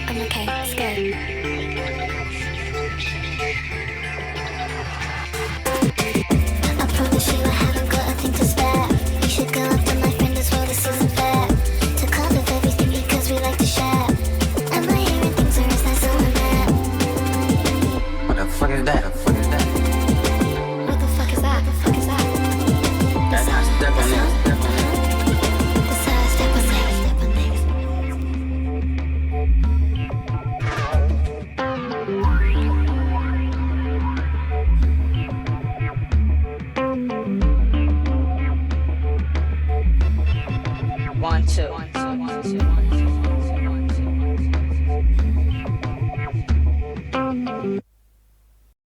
I'm okay, it's good. I promise you I haven't got a thing to spare. You should go after my friend as well, this isn't fair. To cut off everything because we like to share. Am I hearing things or is there someone there? What the fuck is that? What the fuck is that? What the fuck is that? That's how I step on it. That's how I step on things. One, two.